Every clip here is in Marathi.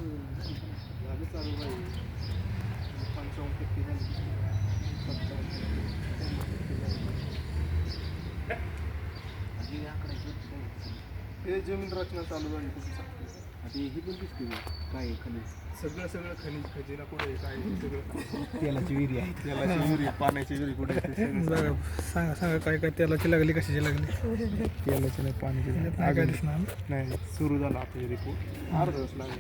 झालं चालू बाई 55% झाली 57% हे जमीन रचना चालू झाली आता हे पण दिसते काय खनिज सगळं सगळं खनिज खजिना कुठे आहे काय सगळं तेलाची विहिरी आहे तेलाची विहिरी पाण्याची विहिरी कुठे आहे सांगा सांगा काय काय तेलाची लागली कशाची लागली तेलाची नाही पाण्याची काय दिसणार नाही सुरू झाला आपली रिपोर्ट अर्धा तास लागला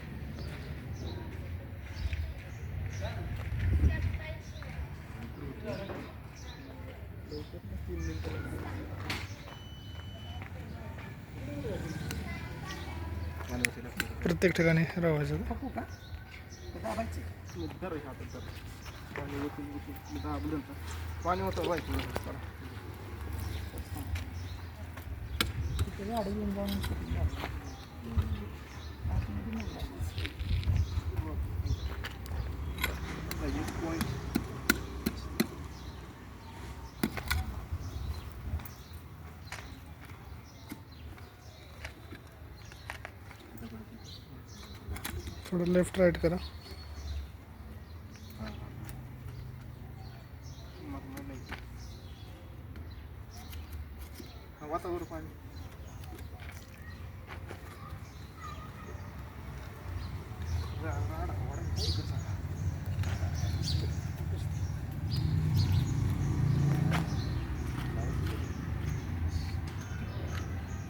प्रत्येक ठिकाणी राहायचं पाणी होतं बाईक थोडं लेफ्ट राईट करा वातावरण पाणी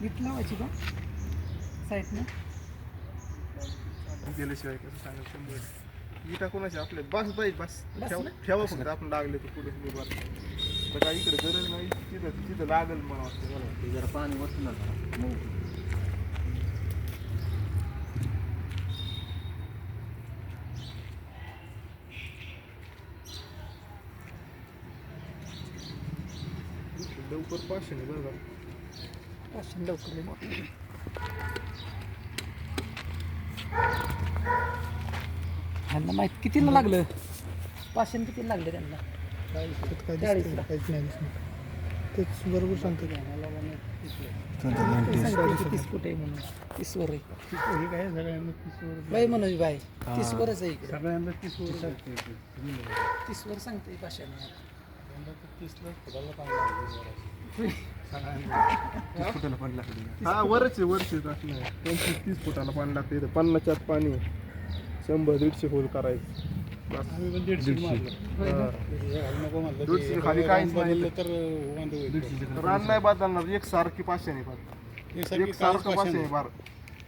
वीट लावायची का साईडनं गेल्याशिवाय कसं सांगाल 100 इटा कोणाची आपल्या बस पाहिजे बस ठेवा फक्त आपण लागले तर पुढे पुढे बस तर काय इकडे गरज नाही तिथं तिथं लागेल मला वाटतं मला वाटतं जरा पाणी वरती लवकर 500 नाही बरं का लवकर ह्यांना माहित कितीला लागलं 500 कितीला लागलं त्यांना काय दिसतं काहीच नाही दिसणार तेच बरोबर सांगतो ते सांगतो 30 फूट आहे म्हणून 30 वर आहे हे काय सगळ्यांना 30 वर बाई मनोज बाई 30 वरच आहे इकडे सगळ्यांना 30 वर 30 वर सांगते भाषाने 30 ला फुटाला पाणी फुटाला पाणी लागतं हा वरच आहे 25-30 फुटाला पाणी लागतं इथं 50च्या आत पाणी 100-150 होल करायचं आम्ही पण 150 नको म्हणलं 150 खाली काहीच नाही तर वांदे होईल रान नाही बदलणार एक सारखी 500 नाही बदलणार एक सारखं 500 नाही बार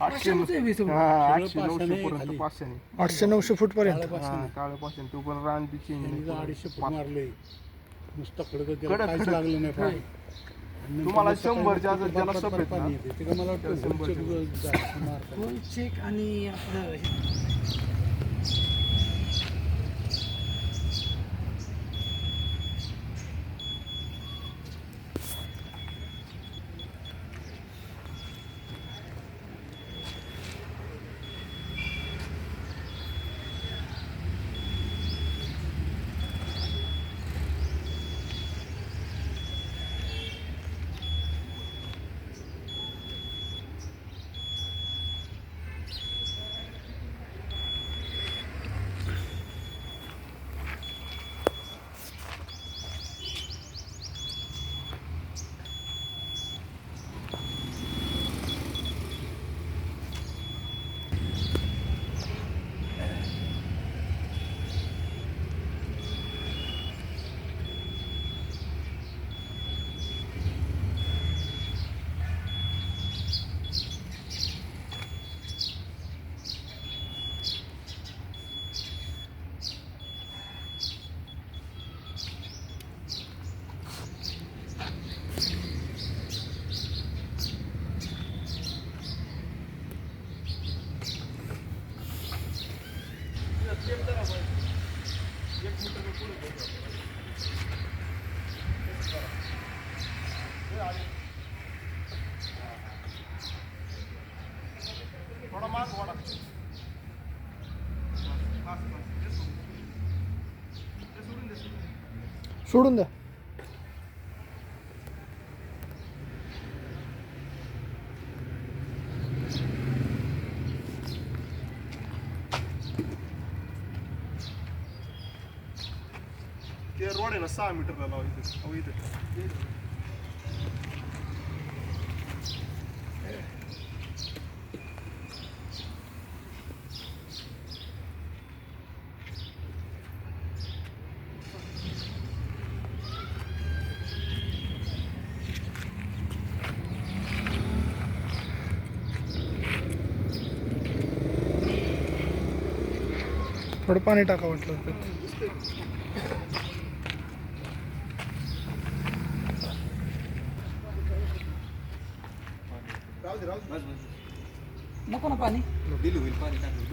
800 800-900 पर्यंत 500 नाही 800-900 फूट पर्यंत काळं 500 तो पण रान बी चेंज नाही 250 फूट मारले नुसतं कडक काहीच लागलं नाही पाणी तुम्हाला 100 ज्याला सफेद पाणी येते ते का मला कोण चेक आणि आपलं थोडा माग वाढा सोडून द्या ते रोड आहे ना 6 मीटरला लावायचं. अहो इथे थोडं पाणी टाका वाटलं तर. राहू दे. नको ना पाणी. दिलं होईल पाणी टाकलं.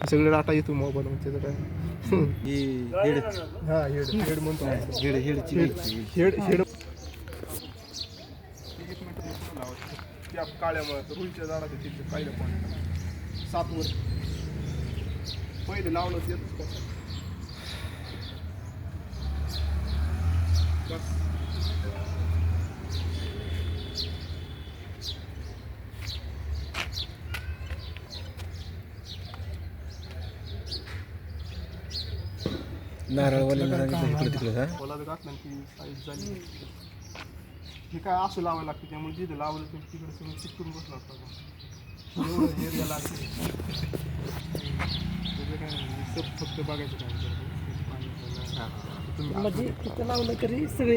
सगळे डाटा येतो मोबाईल त्याचं काय हा हेड म्हणतो हेड त्या काळ्या रुईच्या झाडाच्या तिथे काळ्या पाणी 7 वर पहिले लावलंच येतच का बस नारळवाले इकडे तिकडे हा मला घातलं की साईज झाली हे काय असं लावायला लागतं त्यामुळे जिथं लावलं तर तिकडे सगळं चिकटून बसलं असतं एवढं एरिया लागते त्याचं काय नाही फक्त बघायचं काय म्हणजे तिथं लावलं तरी सगळे